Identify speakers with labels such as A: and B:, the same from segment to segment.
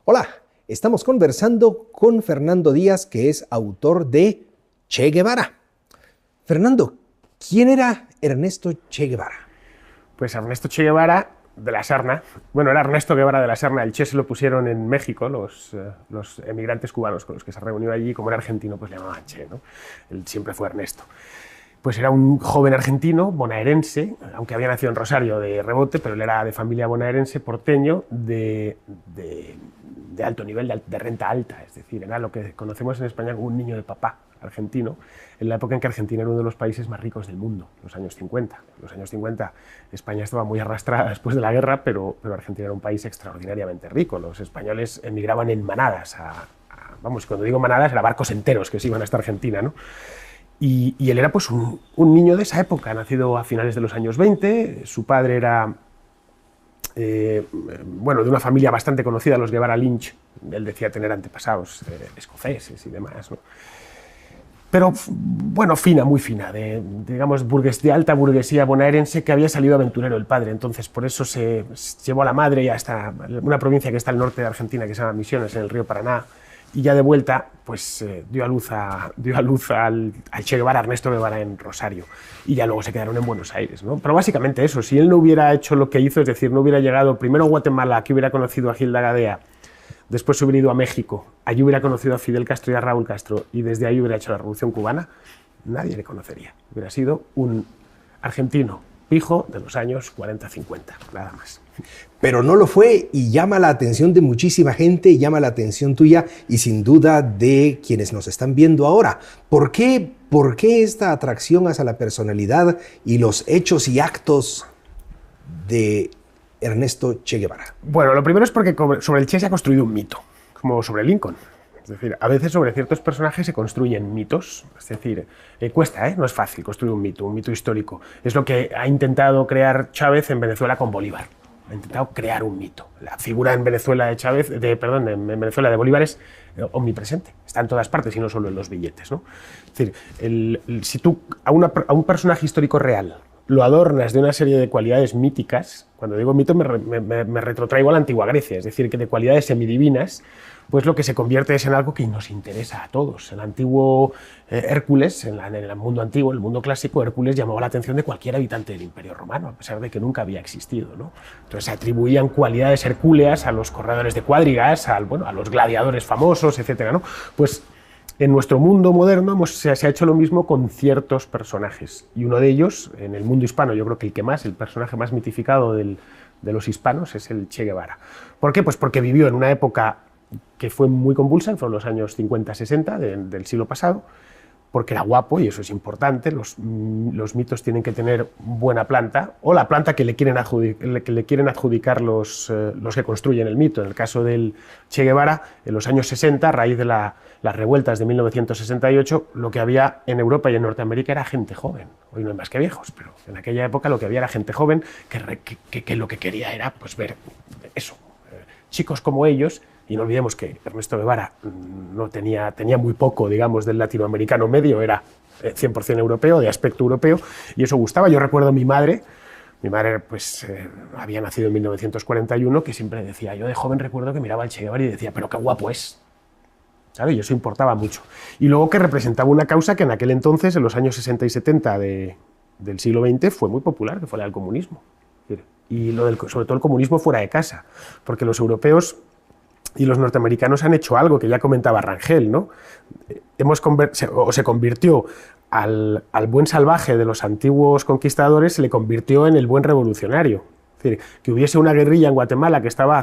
A: Hola, estamos conversando con Fernando Díaz, que es autor de Che Guevara. Fernando, ¿quién era Ernesto Che Guevara?
B: Pues Ernesto Che Guevara de la Serna, bueno, era Ernesto Guevara de la Serna, el Che se lo pusieron en México los emigrantes cubanos con los que se reunió allí, como era argentino, pues le llamaban Che, ¿no? Él siempre fue Ernesto. Pues era un joven argentino, bonaerense, aunque había nacido en Rosario de rebote, pero él era de familia bonaerense, porteño, de alto nivel, de renta alta, es decir, era lo que conocemos en España como un niño de papá argentino, en la época en que Argentina era uno de los países más ricos del mundo, los años 50. En los años 50 España estaba muy arrastrada después de la guerra, pero Argentina era un país extraordinariamente rico. Los españoles emigraban en manadas, vamos, cuando digo manadas, eran barcos enteros que se iban hasta Argentina, ¿no? Y él era pues un niño de esa época, nacido a finales de los años 20, su padre era bueno, de una familia bastante conocida, los Guevara Lynch, él decía tener antepasados escoceses y demás, ¿no? Pero bueno, fina, muy fina, digamos, de alta burguesía bonaerense, que había salido aventurero el padre, entonces por eso se llevó a la madre ya hasta una provincia que está al norte de Argentina, que se llama Misiones, en el río Paraná, y ya de vuelta pues dio a luz al Che Guevara, Ernesto Guevara, en Rosario, y ya luego se quedaron en Buenos Aires, ¿no? Pero básicamente eso, si él no hubiera hecho lo que hizo, es decir, no hubiera llegado primero a Guatemala, aquí hubiera conocido a Gilda Gadea, después se hubiera ido a México, allí hubiera conocido a Fidel Castro y a Raúl Castro, y desde ahí hubiera hecho la Revolución Cubana, nadie le conocería. Hubiera sido un argentino pijo de los años 40-50, nada más.
A: Pero no lo fue, y llama la atención de muchísima gente, llama la atención tuya y sin duda de quienes nos están viendo ahora. ¿Por qué esta atracción hacia la personalidad y los hechos y actos de Ernesto Che Guevara?
B: Bueno, lo primero es porque sobre el Che se ha construido un mito, como sobre Lincoln. Es decir, a veces sobre ciertos personajes se construyen mitos, es decir, cuesta, no es fácil construir un mito histórico. Es lo que ha intentado crear Chávez en Venezuela con Bolívar. Ha intentado crear un mito. La figura en Venezuela de Chávez, en Venezuela de Bolívar es omnipresente, está en todas partes y no solo en los billetes, ¿no? Es decir, si tú a un personaje histórico real lo adornas de una serie de cualidades míticas, cuando digo mito me retrotraigo a la antigua Grecia, es decir, que de cualidades semidivinas, pues lo que se convierte es en algo que nos interesa a todos. El antiguo Hércules, en el mundo antiguo, el mundo clásico, Hércules llamaba la atención de cualquier habitante del Imperio Romano, a pesar de que nunca había existido, ¿no? Entonces se atribuían cualidades hercúleas a los corredores de cuadrigas, a los gladiadores famosos, etcétera, ¿no? Pues en nuestro mundo moderno se ha hecho lo mismo con ciertos personajes, y uno de ellos, en el mundo hispano, yo creo que el personaje más mitificado de los hispanos es el Che Guevara. ¿Por qué? Pues porque vivió en una época que fue muy convulsa, fueron los años 50-60 del siglo pasado, porque era guapo, y eso es importante. Los mitos tienen que tener buena planta, o la planta que le quieren adjudicar los que construyen el mito. En el caso del Che Guevara, en los años 60, a raíz de las revueltas de 1968, lo que había en Europa y en Norteamérica era gente joven. Hoy no hay más que viejos, pero en aquella época lo que había era gente joven que lo que quería era pues, ver eso, chicos como ellos. Y no olvidemos que Ernesto Guevara tenía muy poco, digamos, del latinoamericano medio, era 100% europeo, de aspecto europeo, y eso gustaba. Yo recuerdo a mi madre pues había nacido en 1941, que siempre decía, yo de joven recuerdo que miraba al Che Guevara y decía, pero qué guapo es, ¿sabes? Y eso importaba mucho. Y luego que representaba una causa que en aquel entonces, en los años 60 y 70 del siglo XX, fue muy popular, que fue la del comunismo. Y sobre todo el comunismo fuera de casa, porque los europeos y los norteamericanos han hecho algo que ya comentaba Rangel, ¿no? Se convirtió al buen salvaje de los antiguos conquistadores, se le convirtió en el buen revolucionario. Es decir, que hubiese una guerrilla en Guatemala que estaba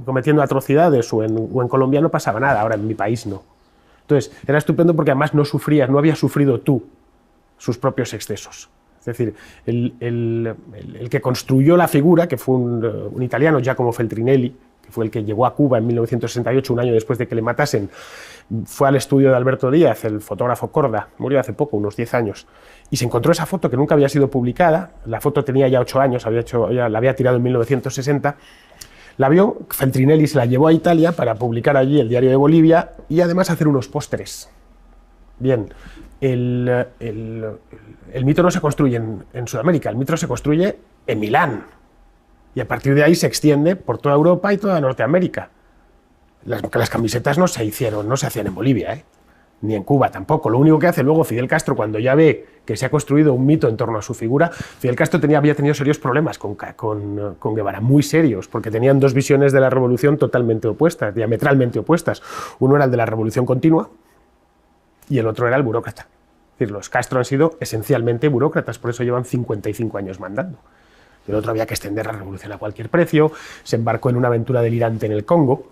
B: cometiendo atrocidades o en Colombia no pasaba nada, ahora en mi país no. Entonces, era estupendo porque además no habías sufrido tú sus propios excesos. Es decir, el que construyó la figura, que fue un italiano, Giacomo Feltrinelli, que fue el que llegó a Cuba en 1968, un año después de que le matasen, fue al estudio de Alberto Díaz, el fotógrafo Corda, murió hace poco, unos 10 años, y se encontró esa foto que nunca había sido publicada. La foto tenía ya 8 años, la había tirado en 1960, la vio, Feltrinelli se la llevó a Italia para publicar allí el Diario de Bolivia y además hacer unos pósteres. Bien, el mito no se construye en Sudamérica, el mito se construye en Milán, y a partir de ahí se extiende por toda Europa y toda Norteamérica. Las camisetas no se hacían en Bolivia, ni en Cuba tampoco. Lo único que hace luego Fidel Castro, cuando ya ve que se ha construido un mito en torno a su figura, Fidel Castro había tenido serios problemas con Guevara, muy serios, porque tenían dos visiones de la revolución totalmente opuestas, diametralmente opuestas. Uno era el de la revolución continua y el otro era el burócrata. Es decir, los Castro han sido esencialmente burócratas, por eso llevan 55 años mandando. El otro había que extender la revolución a cualquier precio, se embarcó en una aventura delirante en el Congo,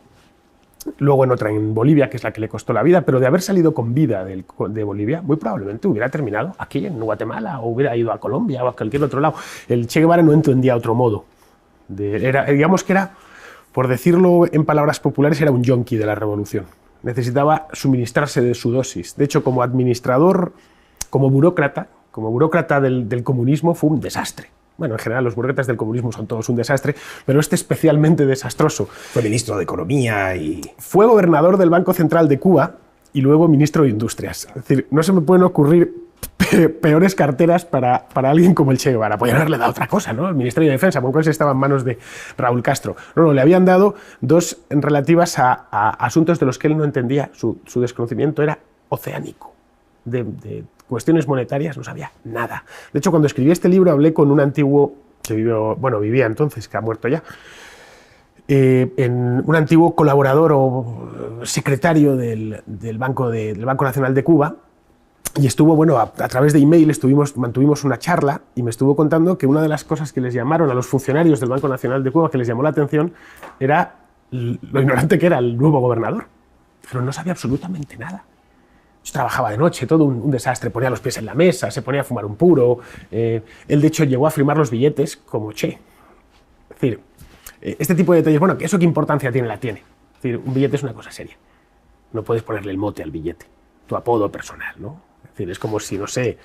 B: luego en otra en Bolivia, que es la que le costó la vida, pero de haber salido con vida de Bolivia, muy probablemente hubiera terminado aquí en Guatemala, o hubiera ido a Colombia o a cualquier otro lado. El Che Guevara no entendía otro modo. Digamos que era, por decirlo en palabras populares, era un yonki de la revolución. Necesitaba suministrarse de su dosis. De hecho, como administrador, como burócrata del comunismo, fue un desastre. Bueno, en general los burócratas del comunismo son todos un desastre, pero este especialmente desastroso.
A: Fue ministro de Economía y...
B: Fue gobernador del Banco Central de Cuba y luego ministro de Industrias. Es decir, no se me pueden ocurrir peores carteras para alguien como el Che Guevara. Podrían haberle dado otra cosa, ¿no? El Ministerio de Defensa, por lo cual estaba en manos de Raúl Castro. No, le habían dado dos relativas a asuntos de los que él no entendía. Su desconocimiento era oceánico. De cuestiones monetarias no sabía nada. De hecho, cuando escribí este libro hablé con un antiguo que vivía entonces, que ha muerto ya, un antiguo colaborador o secretario del Banco Nacional de Cuba, y estuvo, a través de email mantuvimos una charla y me estuvo contando que una de las cosas que les llamaron a los funcionarios del Banco Nacional de Cuba, que les llamó la atención, era lo ignorante que era el nuevo gobernador. Pero no sabía absolutamente nada. Yo trabajaba de noche, todo un desastre, ponía los pies en la mesa, se ponía a fumar un puro. Él, de hecho, llegó a firmar los billetes como Che. Es decir, este tipo de detalles, ¿eso qué importancia tiene? La tiene. Es decir, un billete es una cosa seria. No puedes ponerle el mote al billete, tu apodo personal, ¿no? Es decir, es como si, no sé,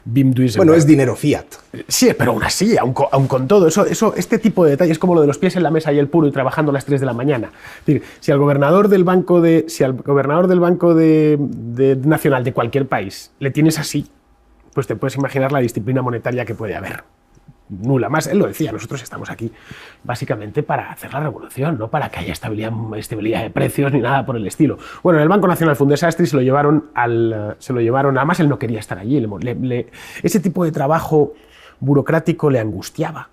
B: Wim Duisenberg...
A: Bueno, es dinero fiat.
B: Sí, pero aún así, aún con todo este tipo de detalles, como lo de los pies en la mesa y el puro y trabajando a las 3 de la mañana. Es decir, si al gobernador del Banco Nacional de cualquier país le tienes así, pues te puedes imaginar la disciplina monetaria que puede haber. Nula. Más, él lo decía, nosotros estamos aquí básicamente para hacer la revolución, no para que haya estabilidad de precios ni nada por el estilo. Bueno, en el Banco Nacional fue un desastre y se lo llevaron, además él no quería estar allí, ese tipo de trabajo burocrático le angustiaba.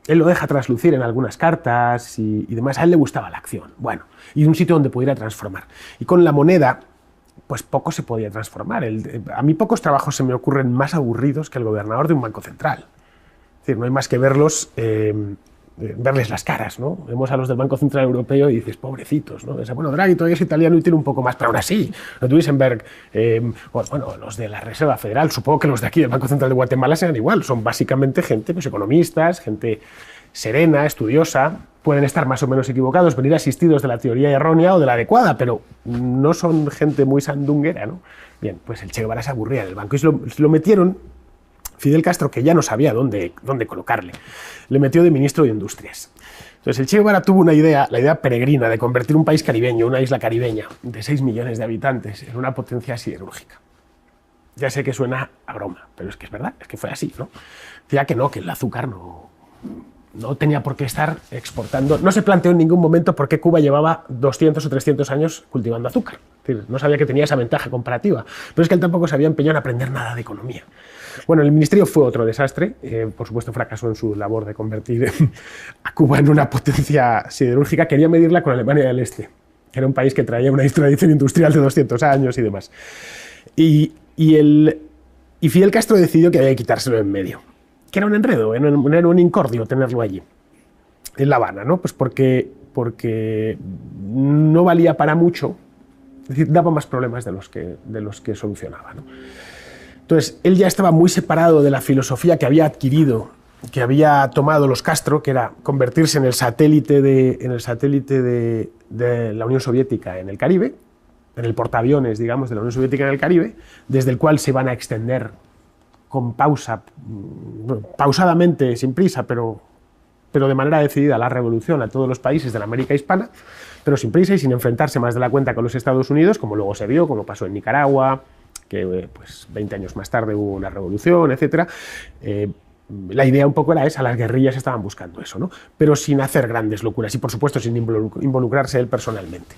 B: Él lo deja traslucir en algunas cartas y demás, a él le gustaba la acción, y un sitio donde pudiera transformar. Y con la moneda, pues poco se podía transformar. A mí pocos trabajos se me ocurren más aburridos que el gobernador de un banco central. Es decir, no hay más que verles las caras, ¿no? Vemos a los del Banco Central Europeo y dices, pobrecitos, ¿no? Draghi todavía es italiano y tiene un poco más, pero aún así, Duisenberg, los de la Reserva Federal, supongo que los de aquí del Banco Central de Guatemala sean igual, son básicamente gente, economistas, gente serena, estudiosa, pueden estar más o menos equivocados, venir asistidos de la teoría errónea o de la adecuada, pero no son gente muy sandunguera, ¿no? Bien, pues el Che Guevara se aburría del banco y lo metieron. Fidel Castro, que ya no sabía dónde colocarle, le metió de ministro de Industrias. Entonces el Che Guevara tuvo la idea peregrina de convertir un país caribeño, una isla caribeña de 6 millones de habitantes, en una potencia siderúrgica. Ya sé que suena a broma, pero es que es verdad, es que fue así, ¿no? Decía que el azúcar no tenía por qué estar exportando. No se planteó en ningún momento por qué Cuba llevaba 200 o 300 años cultivando azúcar. Es decir, no sabía que tenía esa ventaja comparativa, pero es que él tampoco se había empeñado en aprender nada de economía. Bueno, el ministerio fue otro desastre, por supuesto fracasó en su labor de convertir a Cuba en una potencia siderúrgica, quería medirla con Alemania del Este, que era un país que traía una tradición industrial de 200 años y demás. Y Fidel Castro decidió que había que quitárselo en medio, que era un enredo, era un incordio tenerlo allí, en La Habana, ¿no? Pues porque no valía para mucho, es decir, daba más problemas de los que solucionaba, ¿no? Entonces, él ya estaba muy separado de la filosofía que había adquirido, que había tomado los Castro, que era convertirse en el satélite de la Unión Soviética en el Caribe, en el portaaviones, digamos, de la Unión Soviética en el Caribe, desde el cual se van a extender con pausadamente, sin prisa, pero de manera decidida la revolución a todos los países de la América hispana, pero sin prisa y sin enfrentarse más de la cuenta con los Estados Unidos, como luego se vio, como pasó en Nicaragua, que pues 20 años más tarde hubo una revolución, etc. la idea un poco era esa, las guerrillas estaban buscando eso, ¿no? Pero sin hacer grandes locuras y, por supuesto, sin involucrarse él personalmente.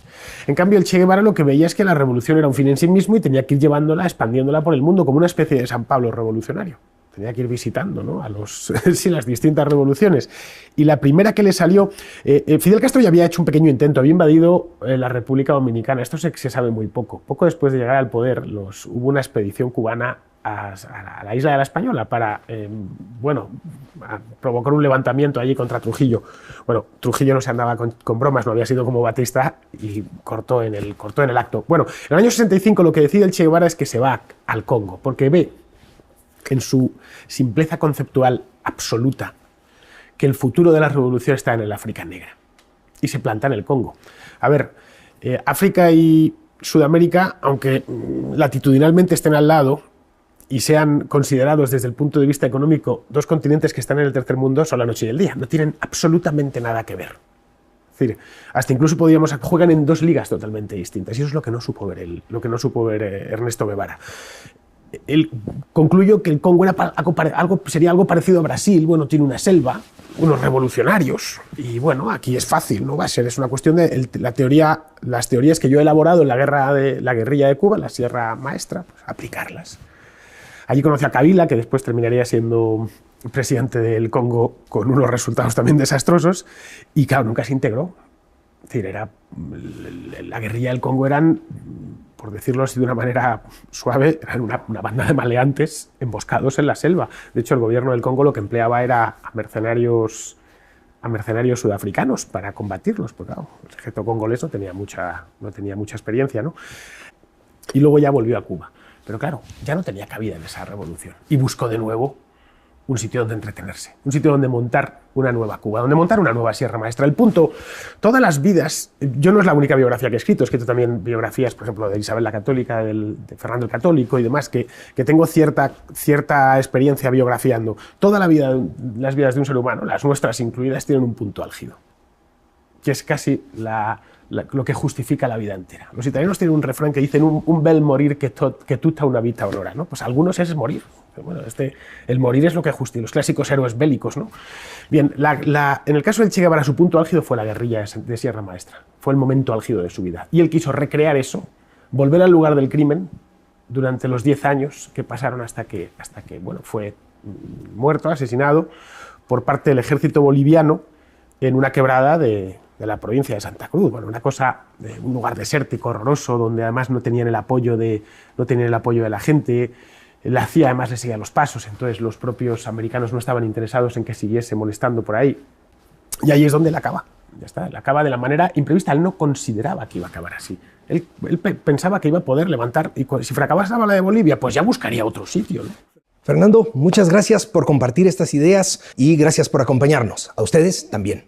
B: En cambio, el Che Guevara lo que veía es que la revolución era un fin en sí mismo y tenía que ir llevándola, expandiéndola por el mundo como una especie de San Pablo revolucionario. Tenía que ir visitando, ¿no?, a las distintas revoluciones. Y la primera que le salió... Fidel Castro ya había hecho un pequeño intento, había invadido la República Dominicana. Esto se sabe muy poco. Poco después de llegar al poder, hubo una expedición cubana a la isla de la Española para, provocar un levantamiento allí contra Trujillo. Bueno, Trujillo no se andaba con bromas, no había sido como Batista y cortó en el acto. Bueno, en el año 65 lo que decide el Che Guevara es que se va al Congo, porque ve en su simpleza conceptual absoluta que el futuro de la revolución está en el África negra y se planta en el Congo. A ver, África y Sudamérica, aunque latitudinalmente estén al lado y sean considerados desde el punto de vista económico dos continentes que están en el tercer mundo, son la noche y el día, no tienen absolutamente nada que ver. Es decir, hasta incluso juegan en dos ligas totalmente distintas, y eso es lo que no supo ver Ernesto Guevara. Él concluyó que el Congo era sería algo parecido a Brasil. Bueno, tiene una selva, unos revolucionarios, y bueno, aquí es fácil, no va a ser, es una cuestión de las teorías que yo he elaborado en la guerrilla de Cuba, la Sierra Maestra, pues aplicarlas. Allí conocí a Kabila, que después terminaría siendo presidente del Congo con unos resultados también desastrosos, y claro, nunca se integró. Es decir, la guerrilla del Congo eran, por decirlo así de una manera suave, eran una banda de maleantes emboscados en la selva. De hecho, el gobierno del Congo lo que empleaba era a mercenarios sudafricanos para combatirlos, porque claro, el ejército congolés no tenía mucha experiencia, ¿no? Y luego ya volvió a Cuba. Pero claro, ya no tenía cabida en esa revolución. Y buscó de nuevo un sitio donde entretenerse, un sitio donde montar una nueva Cuba, donde montar una nueva Sierra Maestra. El punto, todas las vidas, yo no es la única biografía que he escrito también biografías, por ejemplo, de Isabel la Católica, de Fernando el Católico y demás, que tengo cierta experiencia biografiando. Toda la vida, las vidas de un ser humano, las nuestras incluidas, tienen un punto álgido, que es casi lo que justifica la vida entera. Los italianos tienen un refrán que dicen un bel morir que tutta una vita honora, ¿no? Pues algunos es morir. Bueno, el morir es lo que justifica, los clásicos héroes bélicos, ¿no? Bien, en el caso del Che Guevara, su punto álgido fue la guerrilla de Sierra Maestra. Fue el momento álgido de su vida. Y él quiso recrear eso, volver al lugar del crimen durante los 10 años que pasaron hasta que fue muerto, asesinado por parte del ejército boliviano en una quebrada de la provincia de Santa Cruz. Bueno, un lugar desértico, horroroso, donde además no tenían el apoyo de la gente. La CIA además le seguía los pasos, entonces los propios americanos no estaban interesados en que siguiese molestando por ahí. Y ahí es donde él acaba. Ya está, él acaba de la manera imprevista. Él no consideraba que iba a acabar así. Él pensaba que iba a poder levantar, y si fracasaba la de Bolivia, pues ya buscaría otro sitio, ¿no?
A: Fernando, muchas gracias por compartir estas ideas y gracias por acompañarnos. A ustedes también.